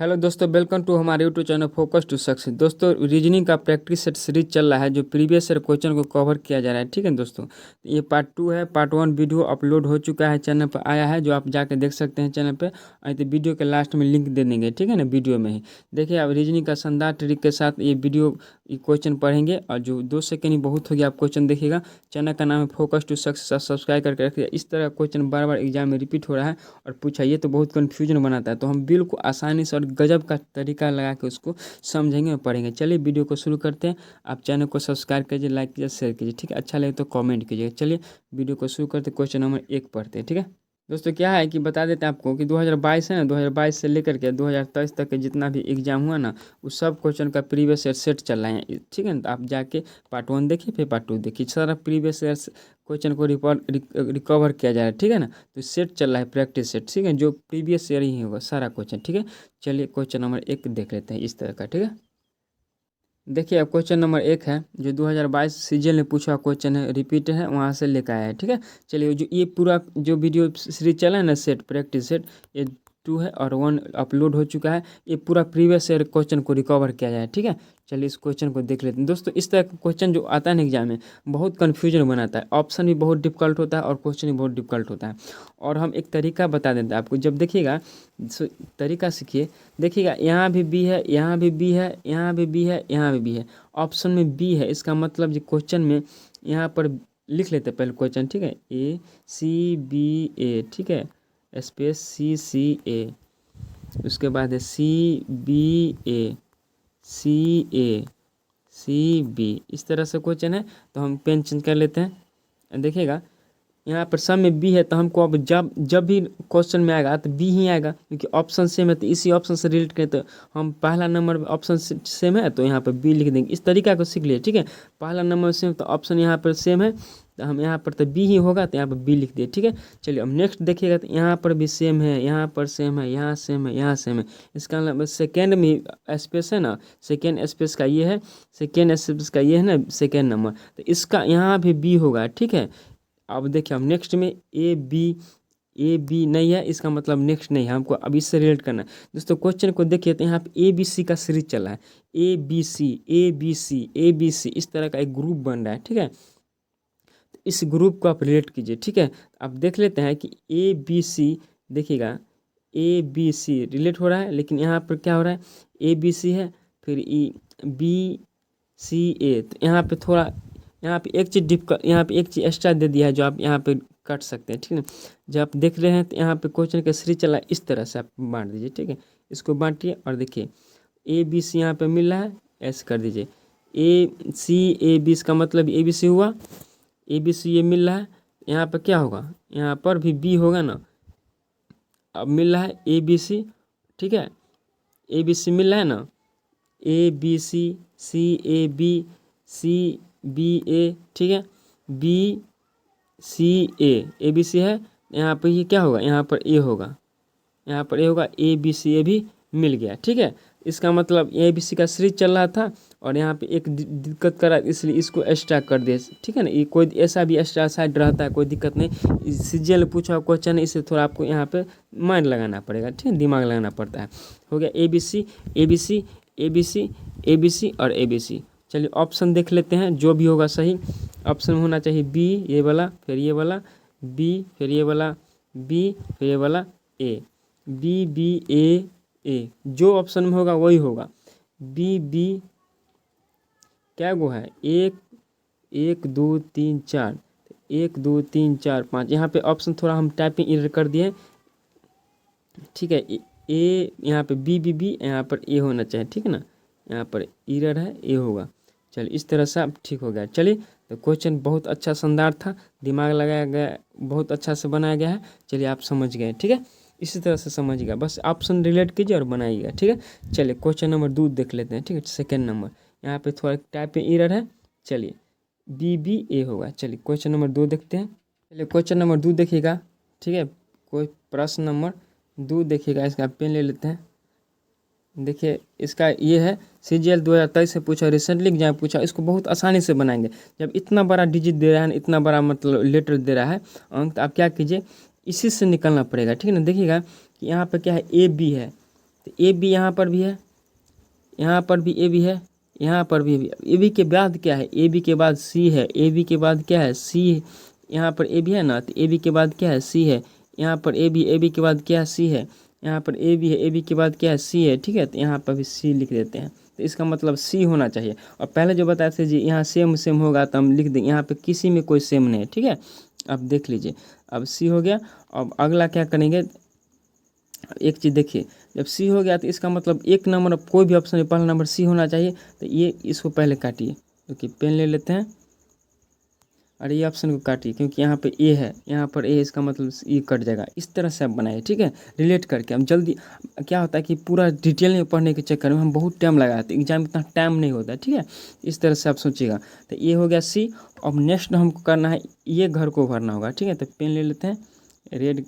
Hello दोस्तों, welcome to हमारे YouTube channel focus to success. दोस्तों, रीजनिंग का प्रैक्टिस सेट सीरीज चल रहा है जो प्रीवियस ईयर क्वेश्चन को कवर किया जा रहा है। ठीक है दोस्तों, ये पार्ट 2 है। पार्ट 1 वीडियो अपलोड हो चुका है, चैनल पर आया है, जो आप जाके देख सकते हैं चैनल पर। और तो वीडियो के लास्ट में लिंक दे देंगे, ठीक है ना, वीडियो में ही देखिए। आप रीजनिंग का शानदार ट्रिक के साथ ये वीडियो क्वेश्चन पढ़ेंगे, और जो 2 सेकंड ही बहुत हो गया, आप क्वेश्चन देखिएगा। चैनल का नाम है फोकस टू सक्सेस, सब्सक्राइब करके रखिए। इस तरह क्वेश्चन बार बार एग्जाम में रिपीट हो रहा है और पूछा, ये तो बहुत कन्फ्यूजन बनाता है, तो हम बिल्कुल आसानी से और गजब का तरीका लगा के उसको समझेंगे और पढ़ेंगे। चलिए वीडियो को शुरू करते हैं। आप चैनल को सब्सक्राइब कीजिए, लाइक कीजिए, शेयर कीजिए, ठीक है। अच्छा लगे तो कमेंट कीजिए। चलिए वीडियो को शुरू करते, क्वेश्चन नंबर 1 पढ़ते हैं, ठीक है। दोस्तों, क्या है कि बता देते हैं आपको कि 2022 है ना, 2022 से लेकर के 2023 तक के जितना भी एग्जाम हुआ ना, उस सब क्वेश्चन का प्रीवियस ईयर सेट चल रहा है, ठीक है ना। तो आप जाके पार्ट 1 देखिए, फिर पार्ट 2 देखिए, सारा प्रीवियस ईयर क्वेश्चन को रिकवर किया जा रहा है, ठीक है ना। तो सेट चल रहा है, प्रैक्टिस सेट, ठीक है, जो प्रीवियस ईयर ही होगा सारा क्वेश्चन, ठीक है। चलिए क्वेश्चन नंबर 1 देख लेते हैं इस तरह का, ठीक है। देखिए, अब क्वेश्चन नंबर 1 है जो 2022 सीजन में पूछा क्वेश्चन है, रिपीट है, वहाँ से लेकर आया है, ठीक है। चलिए, जो ये पूरा जो वीडियो सीरीज चला है ना, सेट प्रैक्टिस सेट, ये 2 है और 1 अपलोड हो चुका है। ये पूरा प्रीवियस ईयर क्वेश्चन को रिकवर किया जाए, ठीक है। चलिए इस क्वेश्चन को देख लेते हैं। दोस्तों, इस तरह का क्वेश्चन जो आता है ना एग्जाम में, बहुत कन्फ्यूजन बनाता है। ऑप्शन भी बहुत डिफिकल्ट होता है और क्वेश्चन भी बहुत डिफिकल्ट होता है। और हम एक तरीका बता देते हैं आपको, जब देखिएगा तरीका सीखिए। देखिएगा, यहाँ भी बी है, यहाँ भी बी है, यहाँ भी बी है, यहाँ भी बी है, ऑप्शन में बी है। इसका मतलब जो क्वेश्चन में यहाँ पर लिख लेते हैं पहले क्वेश्चन, ठीक है। ACBA, ठीक है, स्पेस CCA, उसके बाद है CBA, इस तरह से क्वेश्चन है। तो हम पेन चेंज कर लेते हैं। देखिएगा, यहाँ पर सब में बी है, तो हमको अब जब जब भी क्वेश्चन में आएगा तो बी ही आएगा, क्योंकि ऑप्शन सेम है। तो इसी ऑप्शन से रिलेट करें, तो हम पहला नंबर ऑप्शन सेम है, तो यहाँ पर बी लिख देंगे। इस तरीका को सीख लिए, ठीक है। पहला नंबर सेम, तो ऑप्शन यहाँ पर सेम है, तो हम यहाँ पर तो बी ही होगा, तो यहाँ पर बी लिख दिए, ठीक है। चलिए अब नेक्स्ट देखिएगा, तो यहाँ पर भी सेम है, यहाँ पर सेम है, यहाँ सेम है, यहाँ सेम है। इसका मतलब सेकेंड में स्पेस है ना, सेकेंड स्पेस का ये है, सेकेंड स्पेस का ये है ना, सेकेंड नंबर, तो इसका यहाँ भी बी होगा, ठीक है। अब देखिए, हम नेक्स्ट में ए बी नहीं है, इसका मतलब नेक्स्ट नहीं है, हमको अब इससे रिलेट करना है। दोस्तों, क्वेश्चन को देखिए, तो यहाँ पे ABC का सीरीज चल रहा है, ABC, इस तरह का एक ग्रुप बन रहा है, ठीक है। तो इस ग्रुप को आप रिलेट कीजिए, ठीक है। अब देख लेते हैं कि ABC, देखिएगा, ABC रिलेट हो रहा है, लेकिन यहाँ पर क्या हो रहा है, ABC है, फिर BCA, तो यहाँ पे थोड़ा, यहाँ पे एक चीज़ डिफिकल्ट, यहाँ पे एक चीज़ एक्स्ट्रा दे दिया है, जो आप यहाँ पे काट सकते हैं, ठीक है। जब आप देख रहे हैं, तो यहाँ पे क्वेश्चन का सीरीज चला है, इस तरह से आप बांट दीजिए, ठीक है। इसको बांटिए और देखिए, ABC यहाँ पे मिल रहा है, ऐसे कर दीजिए। ACAB, इसका मतलब ABC हुआ, ABC ये मिल रहा है, यहाँ पर क्या होगा, यहाँ पर भी B होगा ना। अब मिल रहा है ABC, ठीक है, ABC मिल रहा है ना, ABC, CAB, CBA, ठीक है, BCA, ABC है, यहाँ पर ये क्या होगा, यहाँ पर A होगा, यहाँ पर A होगा, ABCA भी मिल गया, ठीक है। इसका मतलब ABC का सीरीज चल रहा था, और यहाँ पे एक दिक्कत करा, इसलिए इसको एक्स्ट्रा कर दिए, ठीक है ना। ये कोई ऐसा भी एक्स्ट्रा साइड रहता है, कोई दिक्कत नहीं। सीजल पूछा क्वेश्चन है, इससे थोड़ा आपको यहाँ पे माइंड लगाना पड़ेगा, ठीक है, दिमाग लगाना पड़ता है। हो गया ABC और ABC। चलिए ऑप्शन देख लेते हैं, जो भी होगा सही ऑप्शन होना चाहिए। बी ये वाला, फिर ये वाला, बी फिर ये वाला, बी फिर ये वाला, BBA, जो ऑप्शन में होगा वही होगा। BB क्या गो है, 1 2 3 4, 1 2 3 4 5, यहाँ पे ऑप्शन थोड़ा हम टाइपिंग एरर कर दिए, ठीक है। ए यहाँ पे BBB, यहाँ पर ए होना चाहिए, ठीक है ना, यहाँ पर एरर है, ए होगा। चलिए इस तरह से अब ठीक हो गया। चलिए, तो क्वेश्चन बहुत अच्छा शानदार था, दिमाग लगाया गया, बहुत अच्छा से बनाया गया है। चलिए आप समझ गए, ठीक है, इसी तरह से समझिएगा, बस ऑप्शन रिलेट कीजिए और बनाइएगा, ठीक है। चलिए क्वेश्चन नंबर 2 देख लेते हैं, ठीक है, सेकेंड नंबर। यहाँ पे थोड़ा टाइप में एरर है, चलिए BBA होगा। चलिए क्वेश्चन नंबर 2 देखते हैं। चलिए क्वेश्चन नंबर 2 देखिएगा, ठीक है। कोई प्रश्न नंबर 2 देखिएगा, इसका पेन ले लेते हैं। देखिए, इसका ये है, CGL 2023 से पूछा, रिसेंटली एग्जाम पूछा, इसको बहुत आसानी से बनाएंगे। जब इतना बड़ा डिजिट दे रहा है, इतना बड़ा मतलब लेटर दे रहा है अंक, तो आप क्या कीजिए, इसी से निकलना पड़ेगा, ठीक है ना। देखिएगा कि यहाँ पे क्या है, AB है, तो ए बी यहाँ पर भी है, यहाँ पर भी ए बी है, यहाँ पर भी ए बी के बाद क्या है, ए बी के बाद सी है, ए बी के बाद क्या है सी, यहाँ पर ए बी है ना, तो ए बी के बाद क्या है सी है, यहाँ पर ए बी के बाद क्या है सी है, यहाँ पर ए बी है, ए बी के बाद क्या है सी है, ठीक है। तो यहाँ पर भी सी लिख देते हैं, तो इसका मतलब सी होना चाहिए। और पहले जो बताए थे जी यहाँ सेम सेम होगा तो हम लिख देंगे, यहाँ पे किसी में कोई सेम नहीं है, ठीक है। अब देख लीजिए, अब सी हो गया। अब अगला क्या करेंगे, एक चीज़ देखिए, जब सी हो गया तो इसका मतलब एक नंबर कोई भी ऑप्शन में पहला नंबर सी होना चाहिए। तो ये इसको पहले काटिए, क्योंकि पेन ले लेते हैं, और ये ऑप्शन को काटिए क्योंकि यहाँ पे ए है, यहाँ पर ए, इसका मतलब ये कट जाएगा। इस तरह से आप बनाइए, ठीक है, रिलेट करके। हम जल्दी, क्या होता है कि पूरा डिटेल में पढ़ने के चक्कर में हम बहुत टाइम लगाते हैं, एग्जाम में इतना टाइम नहीं होता है, ठीक है। इस तरह से आप सोचिएगा। तो ये हो गया सी। अब नेक्स्ट हमको करना है, ये घर को भरना होगा, ठीक है। तो पेन ले लेते हैं रेड,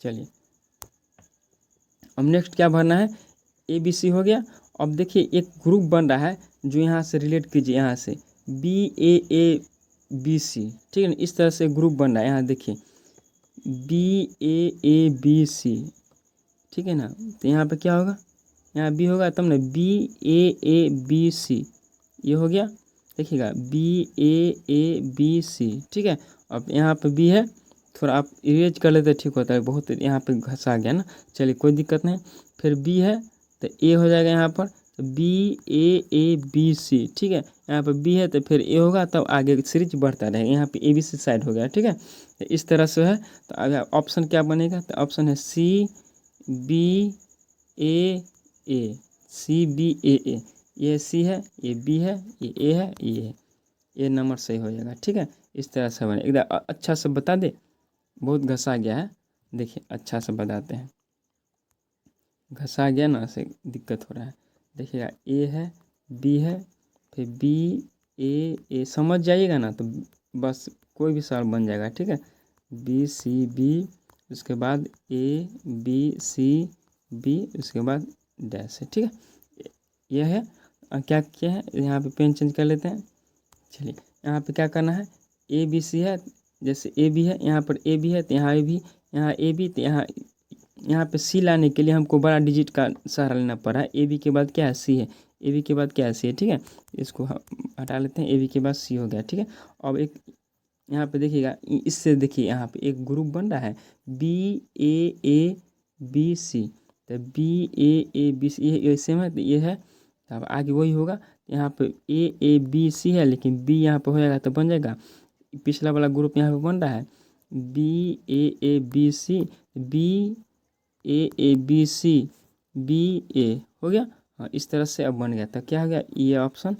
चलिए अब नेक्स्ट क्या भरना है, ए बी सी हो गया। अब देखिए एक ग्रुप बन रहा है, जो यहाँ से रिलेट कीजिए, यहाँ से ए बी सी, ठीक है ना। इस तरह से ग्रुप बन रहा है, यहाँ देखिए ए बी सी, ठीक है ना। तो यहाँ पे क्या होगा, यहाँ बी होगा तब ना, ए बी सी, ये हो गया, देखिएगा ए बी सी, ठीक है। अब यहाँ पे बी है, थोड़ा आप इरेज कर लेते ठीक होता है, बहुत यहाँ पे घसा गया ना, चलिए कोई दिक्कत नहीं। फिर बी है तो ए हो जाएगा यहाँ पर, तो ए बी सी, ठीक है। यहाँ पे बी है तो फिर ए होगा, तब आगे सीरीज बढ़ता रहेगा। यहाँ पे ए बी सी साइड हो गया, ठीक है। तो इस तरह से है। तो अगर ऑप्शन क्या बनेगा, तो ऑप्शन है सी बी ए, सी बी ए, ये सी है, ये बी है, ये ए है, ये है, ये नंबर सही हो जाएगा, ठीक है। इस तरह से बने, एकदम अच्छा से बता दे, बहुत घसा गया है, देखिए अच्छा से बताते हैं। घसा गया ना, से दिक्कत हो रहा है। देखिएगा ए है, बी है, फिर बी ए, समझ जाइएगा ना तो बस कोई भी सवाल बन जाएगा, ठीक है। बी सी बी, उसके बाद ए बी सी बी, उसके बाद डैश है, ठीक है। यह है। क्या किया है, यहाँ पे पेन चेंज कर लेते हैं। चलिए यहाँ पे क्या करना है, ए बी सी है, जैसे ए बी है, यहाँ पर ए बी है तो यहाँ ए बी, यहाँ ए बी, तो यहाँ पे सी लाने के लिए हमको बड़ा डिजिट का सहारा लेना पड़ा है। ए बी के बाद क्या है सी है, ए बी के बाद क्या है सी है, ठीक है। इसको हटा लेते हैं, ए बी के बाद सी हो गया, ठीक है। अब एक यहाँ पे देखिएगा, इससे देखिए यहाँ पे एक ग्रुप बन रहा है ए बी सी, तो ए बी सी, ये सेम है, तो ये है। अब आगे वही होगा, यहाँ पे ए बी सी है, लेकिन बी यहाँ पे हो जाएगा तो बन जाएगा, पिछला वाला ग्रुप यहाँ पे बन रहा है A B C, B A B C, B A हो गया। हाँ, इस तरह से अब बन गया। तो क्या हो गया, ये ऑप्शन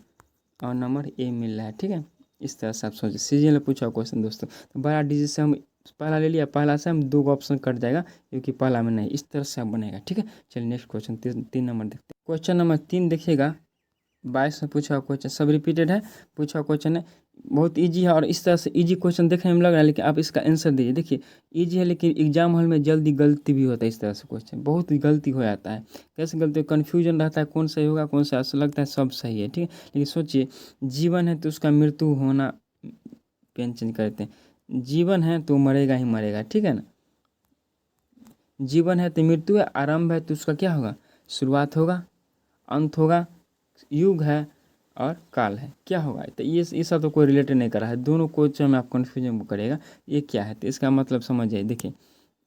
और नंबर ए मिल रहा है, ठीक है। इस तरह से आप सोचिए, सीजन में पूछा क्वेश्चन दोस्तों, तो बड़ा डिजिट से हम पहला ले लिया, पहला से हम 2 ऑप्शन कट जाएगा, क्योंकि पहला में नहीं। इस तरह से आप बनेगा, ठीक है। चलिए नेक्स्ट क्वेश्चन 3 नंबर देखते हैं। क्वेश्चन नंबर 3 देखिएगा, 22 में पूछा हुआ क्वेश्चन, सब रिपीटेड है, पूछा हुआ क्वेश्चन है, बहुत इजी है। और इस तरह से इजी क्वेश्चन देखने में लग रहा है, लेकिन आप इसका आंसर दीजिए। देखिए इजी है, लेकिन एग्जाम हॉल में जल्दी गलती भी होता है। इस तरह से क्वेश्चन बहुत ही गलती हो जाता है। कैसे गलती, कन्फ्यूजन रहता है, कौन सही होगा कौन सा, ऐसा लगता है सब सही है, ठीक है। लेकिन सोचिए, जीवन है तो उसका मृत्यु होना, पेन चेंज करते हैं, जीवन है तो मरेगा ही मरेगा, ठीक है ना। जीवन है तो मृत्यु है, आरंभ है तो उसका क्या होगा, शुरुआत होगा, अंत होगा, युग है और काल है, क्या होगा। तो ये सब तो कोई रिलेटेड नहीं कर रहा है, दोनों क्वेश्चन में आप कन्फ्यूजन करेगा ये क्या है। तो इसका मतलब समझ जाइए, देखिए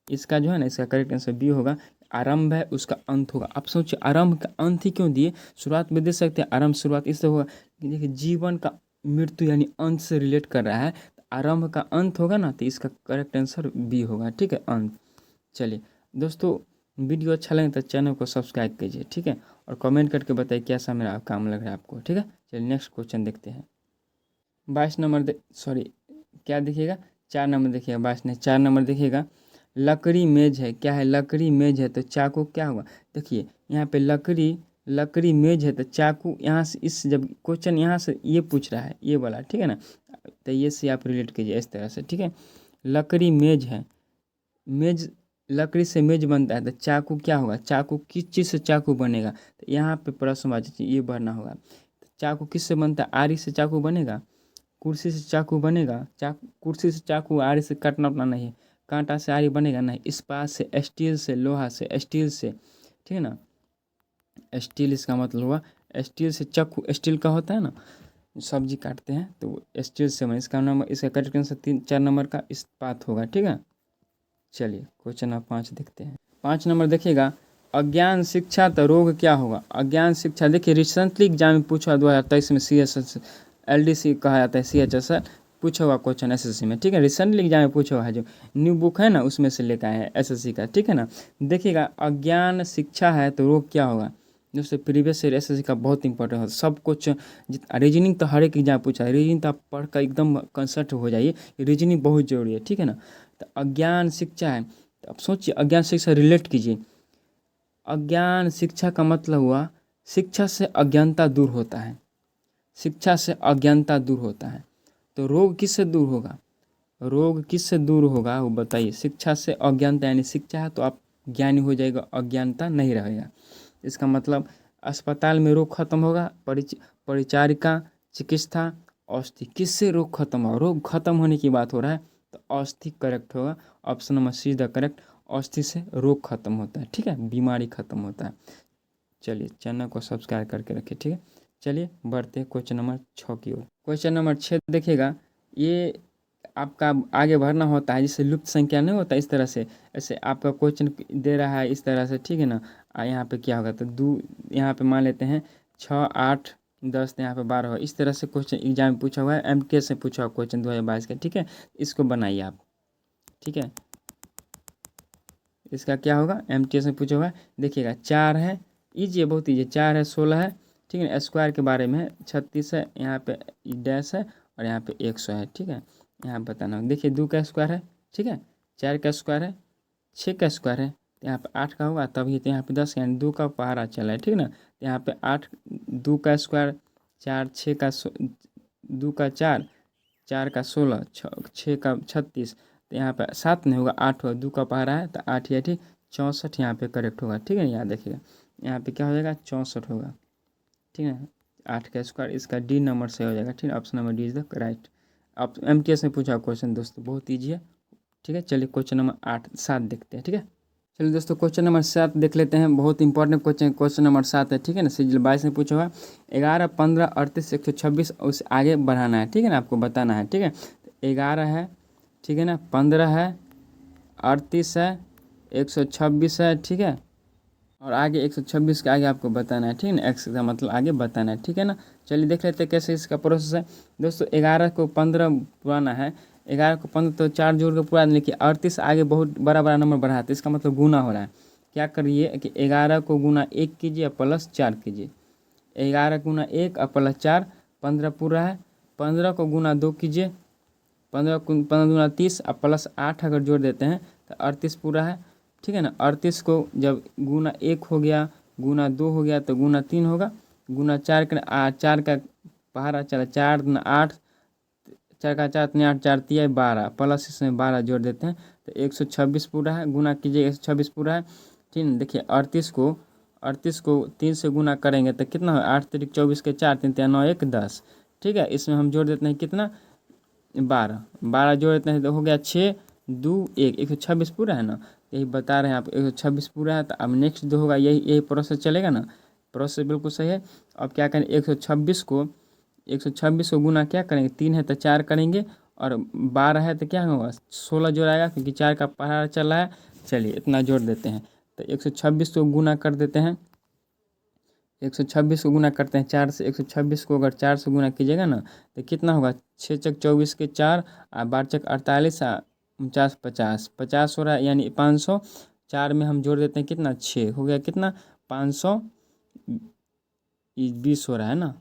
इसका जो है ना, इसका करेक्ट आंसर बी होगा, आरंभ है उसका अंत होगा। आप सोचिए, आरंभ का अंत ही क्यों दिए, शुरुआत में दे सकते हैं, आरंभ शुरुआत इससे होगा। देखिए जीवन का मृत्यु यानी अंत से रिलेट कर रहा है, तो आरंभ का अंत होगा ना, तो इसका करेक्ट आंसर बी होगा, ठीक है, अंत। चलिए दोस्तों, वीडियो अच्छा लगे तो चैनल को सब्सक्राइब कीजिए, ठीक है। और कमेंट करके बताइए कैसा मेरा काम लग रहा है आपको, ठीक है। चलिए नेक्स्ट क्वेश्चन देखते हैं। 22 नंबर सॉरी क्या देखिएगा, 4 नंबर देखिएगा, 22 नहीं 4 नंबर देखिएगा। लकड़ी मेज है, क्या है, लकड़ी मेज है तो चाकू क्या होगा। देखिए यहाँ पे लकड़ी मेज है तो चाकू, यहाँ से इस, जब क्वेश्चन यहाँ से ये पूछ रहा है ये वाला, ठीक है ना, तो ये से आप रिलेट कीजिए इस तरह से, ठीक है। लकड़ी मेज है, मेज लकड़ी से मेज बनता है, तो चाकू क्या होगा, चाकू किस चीज़ से चाकू बनेगा। तो यहाँ पे प्रश्न आ जाए, ये भरना होगा। तो चाकू किस से बनता है, आरी से चाकू बनेगा, कुर्सी से चाकू बनेगा, कुर्सी से चाकू, आरी से काटना उतना नहीं है, कांटा से आरी बनेगा नहीं, इस्पात से, स्टील से, लोहा से, स्टील से, ठीक है ना। स्टील इसका मतलब हुआ स्टील से चाकू, स्टील का होता है ना, सब्जी काटते हैं तो वो स्टील से बने। इसका नंबर, इसका करेक्ट आंसर 4 नंबर का इस्पात होगा। ठीक है, चलिए क्वेश्चन नंबर 5 देखते हैं। 5 नंबर देखिएगा, अज्ञान शिक्षा तो रोग क्या होगा। अज्ञान शिक्षा देखिए रिसेंटली एग्जाम में पूछा 2023 में CHS LDC कहा जाता है, CHS पूछा हुआ क्वेश्चन SSC में। ठीक है, रिसेंटली एग्जाम में पूछा हुआ है, जो न्यू बुक है ना उसमें से लेकर आए हैं SSC का। ठीक है ना, देखिएगा अज्ञान शिक्षा है तो रोग क्या होगा। दोस्तों प्रीवियस ईयर SSC का बहुत इंपॉर्टेंट होता है सब कुछ। रीजनिंग तो हर एक एग्जाम पूछा है, रीजनिंग तो आप पढ़ कर एकदम कंसर्ट हो जाइए, रीजनिंग बहुत जरूरी है। ठीक है ना, तो अज्ञान शिक्षा है तो अब सोचिए अज्ञान शिक्षा रिलेट कीजिए। अज्ञान शिक्षा का मतलब हुआ शिक्षा से अज्ञानता दूर होता है, शिक्षा से अज्ञानता दूर होता है। तो रोग किससे दूर होगा, रोग किससे दूर होगा वो बताइए। शिक्षा से अज्ञानता, यानी शिक्षा है तो आप ज्ञानी हो जाएगा, अज्ञानता नहीं रहेगा। इसका मतलब अस्पताल में रोग खत्म होगा, परिचारिका, चिकित्सा, औषधि, किससे रोग खत्म होगा, रोग खत्म होने की बात हो रहा है तो औषधि करेक्ट होगा। Option number see the correct, औषधि से रोग खत्म होता है। ठीक है, बीमारी खत्म होता है। चलिए चैनल को सब्सक्राइब करके रखिए। ठीक है, चलिए बढ़ते हैं क्वेश्चन नंबर 6 की ओर। क्वेश्चन नंबर 6 देखिएगा, ये आपका आगे बढ़ना होता है जिससे लुप्त संख्या नहीं होता इस तरह से। ऐसे आपका क्वेश्चन दे रहा है इस तरह से, ठीक है ना। यहाँ पे क्या होगा तो यहाँ पे मान लेते हैं 6, 8, 10, यहाँ पे 12 हो। इस तरह से क्वेश्चन एग्जाम में पूछा हुआ है, MK से पूछा हुआ क्वेश्चन 2022 का। ठीक है, इसको बनाइए आप। ठीक है, इसका क्या होगा, MTS में पूछा हुआ है। देखिएगा 4 है, ईजी है, बहुत ईजी। 4 है, 16 है। ठीक है, स्क्वायर के बारे में है, 36 है, यहाँ पे डैश है और यहाँ पे 100 है। ठीक है, यहाँ बताना। देखिए 2 का स्क्वायर है, ठीक है, 4 का स्क्वायर है, 6 का स्क्वायर है, यहाँ पे 8 का होगा, तभी तो यहाँ पे 10 यानी 2 का पहाड़ा चला है। ठीक है ना, यहाँ पे 8, 2 का स्क्वायर, 4, 6 का 2 का 4, 4 का 16, 6 का 36, तो यहाँ पे 7 नहीं होगा, 8 होगा, 2 का पहाड़ा है तो 8 या ठीक 64 यहाँ पे करेक्ट होगा। ठीक है, यहाँ देखिएगा यहाँ पे क्या हो जाएगा 64 होगा। ठीक है, 8 का स्क्वायर इसका D नंबर से हो जाएगा। ठीक है, option number D is the right. आप MTS में पूछा क्वेश्चन दोस्तों, बहुत ईजी है। ठीक है, चलिए क्वेश्चन नंबर 7 देखते हैं। ठीक है, चलिए दोस्तों क्वेश्चन नंबर 7 देख लेते हैं, बहुत इंपॉर्टेंट क्वेश्चन, क्वेश्चन नंबर 7 है। ठीक है ना, सीजल 22 में पूछा हुआ 11, 15, 38, 126 उसे आगे बढ़ाना है। ठीक है ना, आपको बताना है। ठीक है, 11 है, ठीक है ना, 15 है, 38 है, 126 है। ठीक है, और आगे 126 के आगे आपको बताना है। ठीक है ना, एक्स का मतलब आगे बताना है। ठीक है ना, चलिए देख लेते हैं कैसे इसका प्रोसेस है। दोस्तों 11 को 15 पुराना है, 11 को 15 तो 4 जोड़ के पूरा, लेकिन 38 आगे बहुत बड़ा बड़ा नंबर बढ़ा है, इसका मतलब गुना हो रहा है। क्या करिए कि 11 को गुना 1 कीजिए और प्लस 4 कीजिए। 11 गुना 1 और प्लस 4, 15 पूरा है। 15 को गुना 2 कीजिए, 15 गुना 30 और प्लस 8 अगर जोड़ देते हैं तो 38 पूरा है। ठीक है ना, 38 को जब गुना 1 हो गया, गुना 2 हो गया तो गुना 3 होगा, गुना 4 का 4 का पहाड़ा चला, 4 गुना 8, 4 का 4 तीन 8, 4 तिया 12, प्लस इसमें 12 जोड़ देते हैं तो 126 पूरा है। गुना कीजिए, 126 पूरा है। ठीक है, देखिए 38 को 3 से गुना करेंगे तो कितना हो, 8 तिरिक 24 के 4, 3 तिया 9, 1 10। ठीक है, इसमें हम जोड़ देते हैं कितना, 12 जोड़ देते हैं तो हो गया 6, 2, 1, 126 पूरा है ना। यही बता रहे हैं आप, 126 पूरा है। तो अब नेक्स्ट जो होगा यही प्रोसेस चलेगा ना, प्रोसेस बिल्कुल सही है। अब क्या करें, 126 को गुना क्या करेंगे, 3 है तो 4 करेंगे, और 12 है तो क्या होगा 16 जोड़ाएगा, क्योंकि 4 का पहाड़ा चल रहा है। चलिए इतना जोड़ देते हैं तो 126 को गुना कर देते हैं, 126 को गुना करते हैं 4 से। 126 को अगर 4 से गुना कीजिएगा ना तो कितना होगा, 6 चक 24 के 4, 12 चक 48, 49, 50, 50 हो रहा है, यानी 500। 4 में हम जोड़ देते हैं कितना, 6 हो गया, कितना 520 हो रहा है ना।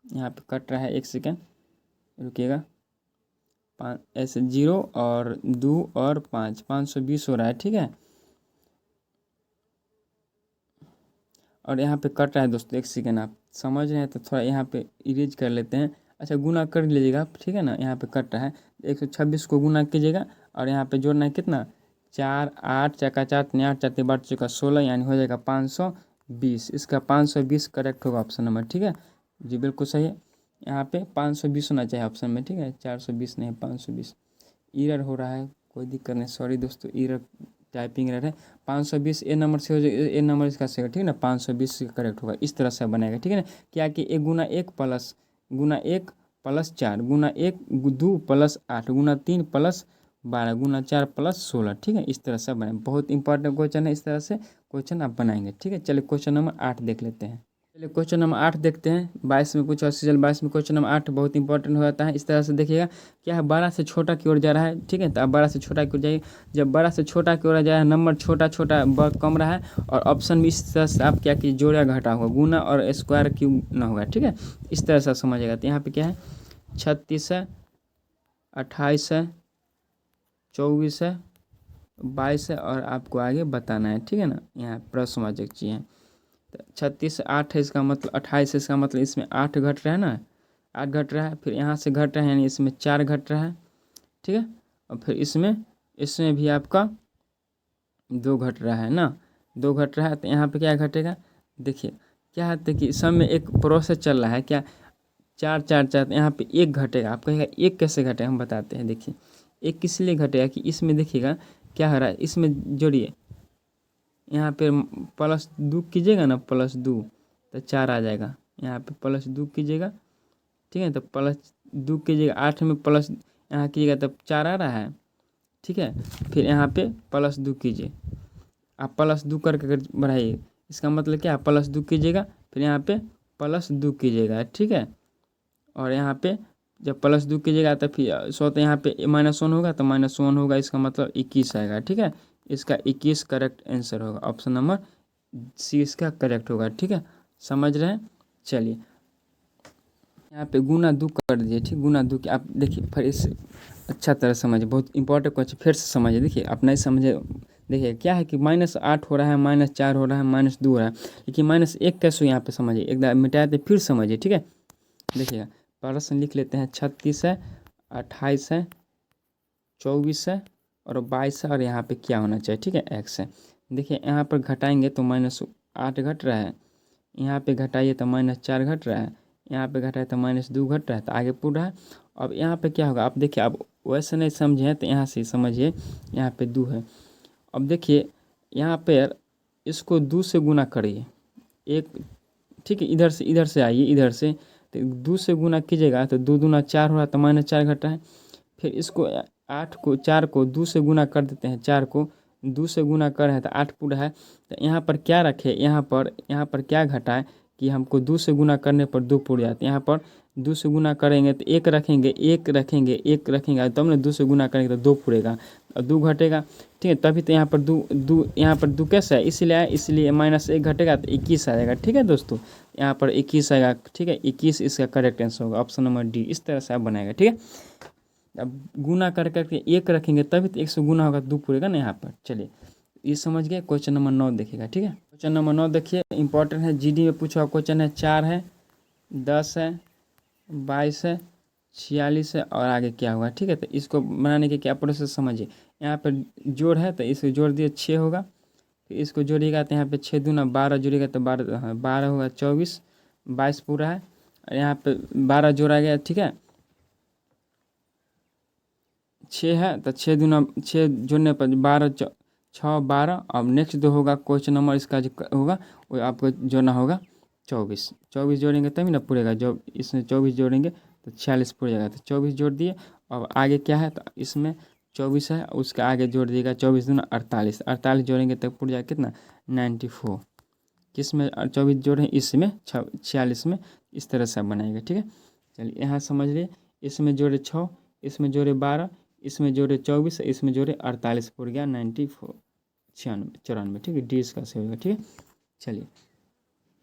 यहाँ पे कट रहा है, 1 सेकेंड रुकिएगा। 5 ऐसे 0 और 2 और 5, 520 हो रहा है। ठीक है, और यहाँ पे कट रहा है दोस्तों, 1 सेकेंड, आप समझ रहे हैं तो थोड़ा यहाँ पे इरेज कर लेते हैं। अच्छा गुना कर लीजिएगा आप, ठीक है ना, यहाँ पे कट रहा है। 126 को गुना कीजिएगा और यहाँ पे जोड़ना है कितना, 4, 8, 4 का 4, 3 8, 4 3 12 चौका 16, यानी हो जाएगा 520। इसका 520 करेक्ट होगा ऑप्शन नंबर। ठीक है जी, बिल्कुल सही है। यहाँ पे 520 होना चाहिए ऑप्शन में। ठीक है, 420 नहीं, 520। ईरर हो रहा है, कोई दिक्कत नहीं, सॉरी दोस्तों ईरर। टाइपिंग एरर है। 520 ए नंबर से हो जाए, ए नंबर इसका से, ठीक है ना, 520 करेक्ट होगा। इस तरह से बनेगा, ठीक है ना। क्या कि 1 गुना 1 प्लस 4 गुना 1 2 प्लस 8 गुना 3 प्लस 12 गुना 4 प्लस 16, ठीक है। इस तरह से बने, बहुत इंपॉर्टेंट क्वेश्चन है। इस तरह से क्वेश्चन आप बनाएंगे, ठीक है। चलिए क्वेश्चन नंबर 8 देख लेते हैं। चलिए क्वेश्चन नंबर 8 देखते हैं। 22 में पूछा, सीजन 22 में क्वेश्चन नंबर 8 बहुत इंपॉर्टेंट हो जाता है। इस तरह से देखिएगा, क्या है, बड़ा से छोटा की ओर जा रहा है, ठीक है। तो अब बड़ा से छोटा की ओर जाइए। जब बड़ा से छोटा की ओर जा रहा है, नंबर छोटा छोटा बहुत कम रहा है, और ऑप्शन भी इस तरह से आप क्या कि जोड़ा घटा होगा, गुना और स्क्वायर क्यों ना होगा, ठीक है। इस तरह से समझिएगा। तो यहाँ पे क्या है, 36 है, 28 है, 24 है, 22 है, और आपको आगे बताना है, ठीक है ना। यहाँ प्रश्नवाचक चाहिए। 36 8 है, इसका मतलब 28 है, इसका मतलब इसमें 8 घट रहा है ना, 8 घट रहा है। फिर यहाँ से घट रहा है, यानी इसमें 4 घट रहा है, ठीक है। और फिर इसमें इसमें भी आपका 2 घट रहा है ना, 2 घट रहा है। तो यहाँ पे क्या घटेगा, देखिए क्या है, देखिए सब में एक प्रोसेस चल रहा है, क्या 4 4 4, यहाँ पे 1 घटेगा। आप कहेगा 1 कैसे घटेगा, हम बताते हैं। देखिए 1 किस लिए घटेगा कि इसमें देखिएगा क्या हो रहा है, इसमें जोड़िए, यहाँ पे +2 कीजिएगा ना, +2 तो 4 आ जाएगा। यहाँ पे +2 कीजिएगा, ठीक है। तो +2 कीजिएगा, 8 में प्लस यहाँ कीजिएगा तब 4 आ रहा है, ठीक है। फिर यहाँ पे +2 कीजिए, आप +2 करके अगर बढ़ाइए, इसका मतलब क्या, +2 कीजिएगा, फिर यहाँ पे +2 कीजिएगा, ठीक है। और यहाँ पे जब +2 कीजिएगा तो फिर तो यहाँ पे -1 होगा, तो -1 होगा, इसका मतलब 21 आएगा, ठीक है। इसका 21 करेक्ट आंसर होगा। ऑप्शन नंबर सी इसका करेक्ट होगा, ठीक है। समझ रहे हैं। चलिए यहाँ पे गुना 2 कर दीजिए, ठीक। गुना 2 की आप देखिए, फिर इस अच्छा तरह समझिए, बहुत इंपॉर्टेंट क्वेश्चन, फिर से समझिए। देखिए आप नहीं समझे, देखिए क्या है कि -8 हो रहा है, -4 हो रहा है, -2 हो रहा है, लेकिन -1 कैसे यहाँ पे समझिए, एक बार मिटाए तो फिर समझिए, ठीक है। देखिएगा प्रश्न लिख लेते हैं। 36 है, 28 है, 24 है, और 22 है, और यहाँ पे क्या होना चाहिए, ठीक है, x है। देखिए यहाँ पर घटाएंगे तो -8 घट रहा है, यहाँ पे घटाइए तो -4 घट रहा है, यहाँ पे घटाए तो -2 घट रहा है, तो आगे पूरा है। अब यहाँ पे क्या होगा, आप देखिए, अब वैसे नहीं समझे तो यहाँ से समझिए। यहाँ पे 2 है, अब देखिए यहाँ पे इसको 2 से गुना करिए, एक, ठीक है। इधर से आइए, इधर से, तो 2 से गुना कीजिएगा तो 2 दूना 4 हो रहा है, तो -4 घटा है। फिर इसको 4 को 2 से गुना कर देते हैं, 4 को 2 से गुना कर है तो 8 पूरा है। तो यहाँ पर क्या रखे, यहाँ पर क्या घटा है कि हमको 2 से गुना करने पर 2 पूर जाते हैं। यहाँ पर 2 से गुना करेंगे तो 1 रखेंगे, 1 रखेंगे, 1 रखेंगे, तब ना 2 से गुना करेंगे तो 2 पूरेगा, और 2 घटेगा, ठीक है। तभी तो यहाँ पर 2 यहाँ पर 2 कैसे है, इसलिए आया, इसलिए -1 घटेगा तो 21 आ जाएगा, ठीक है दोस्तों। यहाँ पर 21 आएगा, ठीक है। 21 इसका करेक्ट आंसर होगा, ऑप्शन नंबर डी। इस तरह से आप बनाएगा, ठीक है। अब गुना कर करके 1 रखेंगे तभी तो 1 से गुना होगा, 2 पूरेगा ना यहाँ पर। चलिए ये समझ गए। क्वेश्चन नंबर 9 देखिएगा, ठीक है। क्वेश्चन नंबर 9 देखिए, इंपॉर्टेंट है, जीडी में पूछा हुआ क्वेश्चन है। 4 है, 10 है, 22 है, 46 है, और आगे क्या होगा, ठीक है। तो इसको बनाने के क्या प्रोसेस समझिए। यहाँ पर जोड़ है तो इसको जोड़ दिए, 6 होगा। फिर इसको जोड़िएगा तो यहाँ पे 6 दूना 12 जोड़िएगा तो 12, हाँ 12 होगा, 24, 22 पूरा है, और यहाँ पे 12 जोड़ा गया, ठीक है। 6 है तो 6 दूना 6 जोड़ने पर 12 6 12। अब नेक्स्ट जो होगा क्वेश्चन नंबर इसका जो होगा वो आपको जोड़ना होगा 24। 24 जोड़ेंगे तभी ना पूरेगा, जो इसमें 24 जोड़ेंगे तो 46 पूर जाएगा। तो 24 जोड़ दिए। अब आगे क्या है, तो इसमें 24 है, उसके आगे जोड़ दिएगा 24 दूना 48, 48 जोड़ेंगे तो पूर जाएगा कितना, 94। किस में 24 जोड़े, इसमें 46 में। इस तरह से आप बनाएंगे, ठीक है। चलिए यहाँ समझ लिए, इसमें जोड़े 6, इसमें जोड़े 12, इसमें जोड़े 24, इसमें जोड़े 48, पूर गया 94, 94, ठीक है। डी इसका सही होगा, ठीक है। चलिए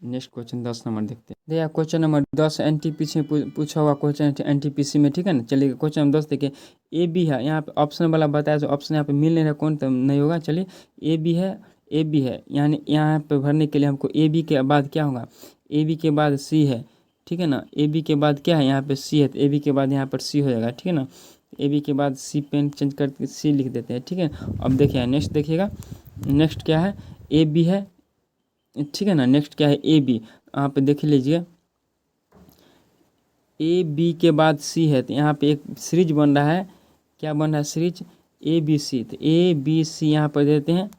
नेक्स्ट क्वेश्चन 10 नंबर देखते हैं। देखिए क्वेश्चन नंबर 10 एनटीपीसी में पूछा हुआ क्वेश्चन है, एनटीपीसी में, ठीक है ना। चलिए क्वेश्चन नंबर 10 देखिए, ए बी है, यहाँ पे ऑप्शन वाला बताया, जो ऑप्शन यहाँ पे मिल नहीं रहा, कौन तो नहीं होगा। चलिए ए बी है, ए बी है, यानी यहाँ पे भरने के लिए हमको ए बी के बाद क्या होगा, ए बी के बाद सी है, ठीक है ना। ए बी के बाद क्या है, यहाँ पे सी है, तो ए बी के बाद यहाँ पर सी हो जाएगा, ठीक है ना। ए बी के बाद सी पेन चेंज करके सी लिख देते हैं, ठीक है। अब देखिए नेक्स्ट देखिएगा, नेक्स्ट क्या है, ए बी है, ठीक है ना। नेक्स्ट क्या है, ए बी, यहाँ पे देख लीजिए, ए बी के बाद सी है, तो यहाँ पे एक सीरीज बन रहा है, क्या बन रहा है, सीरीज ए बी सी, तो ए बी सी यहाँ पर देते हैं,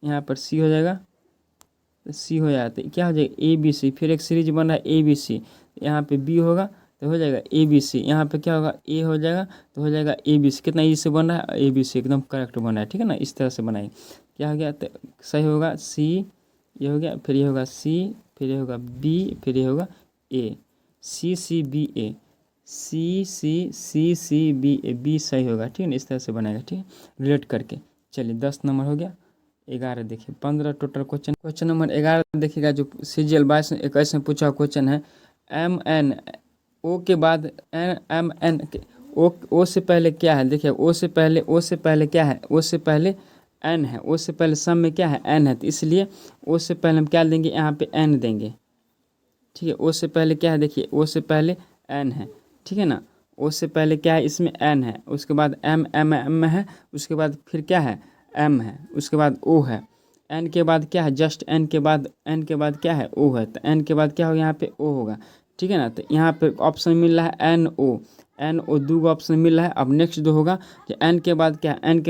यहाँ पर सी हो जाएगा, तो सी हो जाता है, क्या हो जाएगा ए बी सी, फिर एक सीरीज बन रहा है ए बी सी, यहाँ पे बी होगा तो हो जाएगा ए बी सी, यहाँ पे क्या होगा ए हो जाएगा तो हो जाएगा ए बी सी, कितना ई से बन रहा है ए बी सी, एकदम करेक्ट बन रहा है, ठीक है ना। इस तरह से बनाएंगे, क्या हो गया तो सही होगा सी, ये हो गया, फिर ये होगा सी, फिर ये होगा बी, फिर ये होगा ए, सी सी B A, C B A, B सही होगा, ठीक है ना। इस तरह से बनाएगा, ठीक है, रिलेट करके। चलिए 10 नंबर हो गया। 11 देखिए, 15 टोटल क्वेश्चन। क्वेश्चन नंबर 11 देखिएगा, जो CGL 22-21 में पूछा क्वेश्चन है। एम एन ओ के बाद एन एम एन ओ से पहले क्या है, देखिए ओ से पहले क्या है, ओ से पहले एन है, ओ से पहले सम में क्या है एन है, तो इसलिए ओ से पहले हम क्या देंगे, यहाँ पे एन देंगे, ठीक है। ओ से पहले क्या है, देखिए ओ से पहले एन है, ठीक है ना। ओ से पहले क्या है, इसमें एन है, उसके बाद एम एम एम है, उसके बाद फिर क्या है एम है, उसके बाद ओ है, एन के बाद क्या है, जस्ट एन के बाद क्या है ओ है, तो एन के बाद क्या होगा, यहाँ पे ओ होगा, ठीक है ना। तो यहाँ पे ऑप्शन मिल रहा है एन ओ दो ऑप्शन मिल रहा है। अब नेक्स्ट जो होगा कि एन के बाद क्या है, एन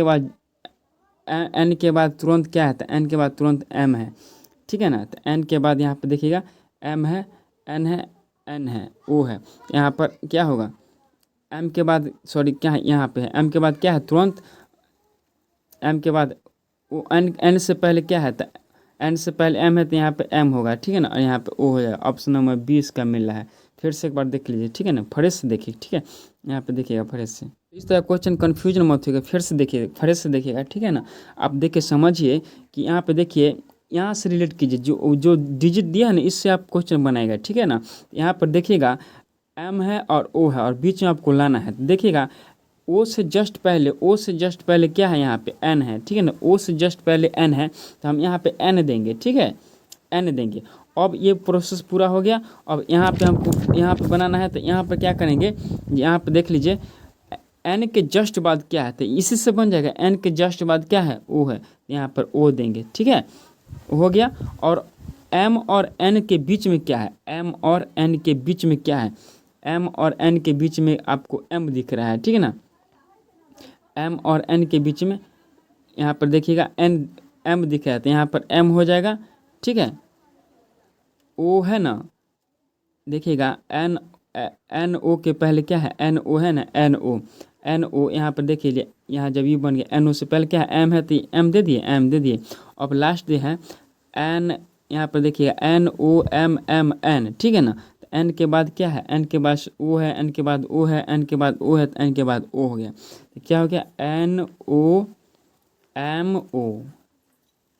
के बाद तुरंत क्या है, तो एन के बाद तुरंत एम है, ठीक है ना। तो एन के बाद यहाँ पे देखिएगा एम है, एन है ओ है, यहाँ पर क्या होगा एम के बाद, सॉरी क्या है यहाँ पे है, एम के बाद क्या है तुरंत, एम के बाद वो एन से पहले क्या है, तो एन से पहले एम है, तो यहाँ पे एम होगा, ठीक है ना, और यहाँ पे ओ हो जाएगा। ऑप्शन नंबर 20 का मिल रहा है। फिर से एक बार देख लीजिए, ठीक है ना, फ्रेश से देखिए, ठीक है, यहाँ पे देखिएगा फ्रेश से। इस तरह क्वेश्चन कन्फ्यूजन मत होगा, फिर से देखिए, फ्रेश से देखिएगा, ठीक है ना। आप देखिए समझिए कि यहाँ पे देखिए, यहाँ से रिलेट कीजिए, जो जो डिजिट दिया है ना, इससे आप क्वेश्चन बनाएगा, ठीक है ना। यहाँ पर देखिएगा एम है और ओ है, और बीच में आपको लाना है, तो देखिएगा ओ से जस्ट पहले क्या है, यहाँ पे एन है, ठीक है ना। ओ से जस्ट पहले एन है, तो हम यहाँ पे एन देंगे, ठीक है, एन देंगे। अब ये प्रोसेस पूरा हो गया। अब यहाँ पे हमको यहाँ पे बनाना है, तो यहाँ पे क्या करेंगे, यहाँ पे देख लीजिए एन के जस्ट बाद क्या है, तो इसी से बन जाएगा, एन के जस्ट बाद क्या है ओ है, यहाँ पर ओ देंगे, ठीक है, हो गया। और एम और एन के बीच में क्या है, एम और एन के बीच में क्या है, एम और एन के बीच में आपको एम दिख रहा है, ठीक है ना। एम और एन के बीच में यहाँ पर देखिएगा एन एम दिख रहा है, तो यहाँ पर एम हो जाएगा, ठीक है। ओ है ना, देखिएगा एन ओ के पहले क्या है, एन ओ है ना, एन ओ यहाँ पर देखिए, यहाँ जब ये बन गया एन ओ से पहले क्या है एम है, तो एम दे दिए। अब लास्ट जो है एन, यहाँ पर देखिएगा N O M M N, ठीक है ना। तो एन के बाद क्या है, एन के बाद ओ है, एन के बाद ओ है, एन के बाद ओ है, तो एन के बाद ओ हो गया, तो क्या हो गया एन ओ एम ओ,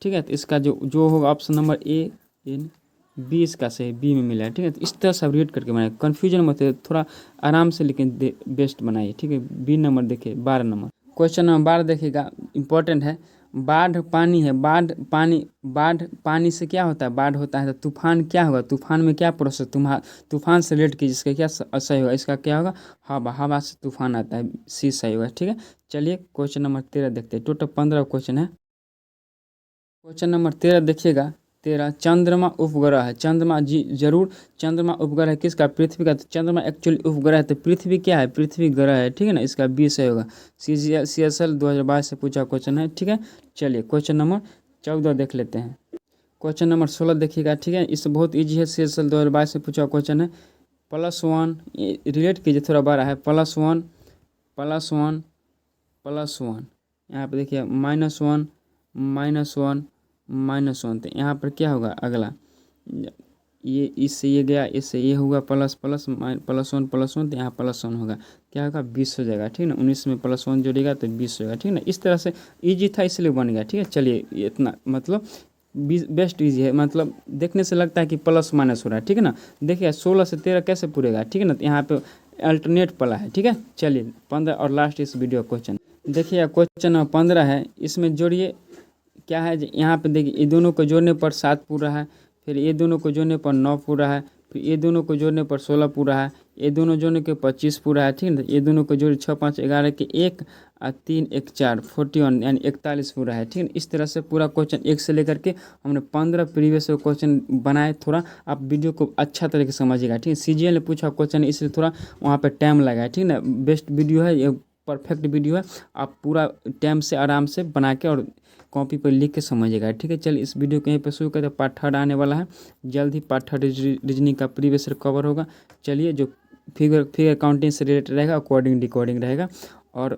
ठीक है। तो इसका जो होगा option number A N, B इसका सही, बी में मिला है, ठीक है। तो इस तरह से रीड करके बनाए, कन्फ्यूजन मत है, थोड़ा आराम से लेकिन बेस्ट बनाइए, ठीक है। बी नंबर देखिए, 12 नंबर क्वेश्चन नंबर 12 देखिएगा, इंपॉर्टेंट है। बाढ़ पानी है, बाढ़ पानी से क्या होता है, बाढ़ होता है, तो तूफान क्या होगा, तूफान में क्या प्रोसेस, तूफान से रिलेट कीजिए, इसका क्या सही होगा, इसका क्या होगा हवा से तूफान आता है, सी सही होगा, ठीक है। चलिए क्वेश्चन नंबर 13 देखते हैं, टोटल 15 क्वेश्चन है। क्वेश्चन नंबर 13 देखिएगा, 13 चंद्रमा उपग्रह है, चंद्रमा जी जरूर, चंद्रमा उपग्रह है किसका, पृथ्वी का। तो चंद्रमा एक्चुअली उपग्रह है, तो पृथ्वी क्या है, पृथ्वी ग्रह है, ठीक है ना। इसका 20 सही होगा। CSL 2022 से पूछा क्वेश्चन है, ठीक है। चलिए क्वेश्चन नंबर 14 देख लेते हैं। क्वेश्चन नंबर 16 देखिएगा, ठीक है, इससे बहुत ईजी है, CSL 2022 से पूछा क्वेश्चन है। +1 रिलेट कीजिए, थोड़ा बड़ा है, +1 +1 +1, यहाँ पर देखिए -1 -1 तो यहाँ पर क्या होगा अगला, ये इससे ये गया, इससे ये होगा +1 तो यहाँ +1 होगा, क्या होगा 20 हो जाएगा, ठीक है ना। 19 में +1 जोड़ेगा तो 20 होगा, ठीक है ना। इस तरह से इजी था इसलिए बन गया, ठीक है। चलिए इतना मतलब बेस्ट इजी है, मतलब देखने से लगता है कि प्लस माइनस हो रहा है, ठीक है ना। देखिए 16 से 13 कैसे पूरेगा, ठीक है ना। तो यहाँ पे अल्टरनेट पला है, ठीक है। चलिए 15 और लास्ट इस वीडियो क्वेश्चन देखिए, क्वेश्चन नंबर 15 है, इसमें जोड़िए क्या है, यहाँ पे देखिए ये दोनों को जोड़ने पर 7 पूरा है, फिर ये दोनों को जोड़ने पर 9 पूरा है, फिर ये दोनों को जोड़ने पर 16 पूरा है, ये दोनों जोड़ने के 25 पूरा है, ठीक है। ये दोनों को जोड़े 6 5 11 के 1 और 3 1 4 41 यानी 41 पूरा है, ठीक है। इस तरह से पूरा क्वेश्चन 1 से लेकर के हमने 15 प्रीवियस क्वेश्चन बनाए। थोड़ा आप वीडियो को अच्छा तरीके से समझिएगा, ठीक है। CGL ने पूछा क्वेश्चन इसलिए थोड़ा वहाँ पर टाइम लगा है, ठीक है ना। बेस्ट वीडियो है ये, परफेक्ट वीडियो है। आप पूरा टाइम से आराम से बना के और कॉपी पर लिख के समझिएगा, ठीक है। चलिए इस वीडियो को यहीं पर शुरू करते हैं। पार्ट 3 आने वाला है जल्द ही। पार्ट 3 रीजनिंग का प्रीवियस ईयर कवर होगा। चलिए जो फिगर काउंटिंग से रिलेटेड रहेगा, कोडिंग डिकोडिंग रहेगा, और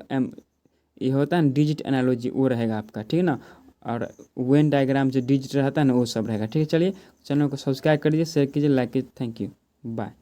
ये होता है ना डिजिट एनालॉजी, वो रहेगा आपका, ठीक है ना। और वेन डायग्राम जो डिजिट रहता है ना, वो सब रहेगा, ठीक है। चलिए चैनल को सब्सक्राइब करिए, शेयर कीजिए, लाइक कीजिए। Thank you, bye.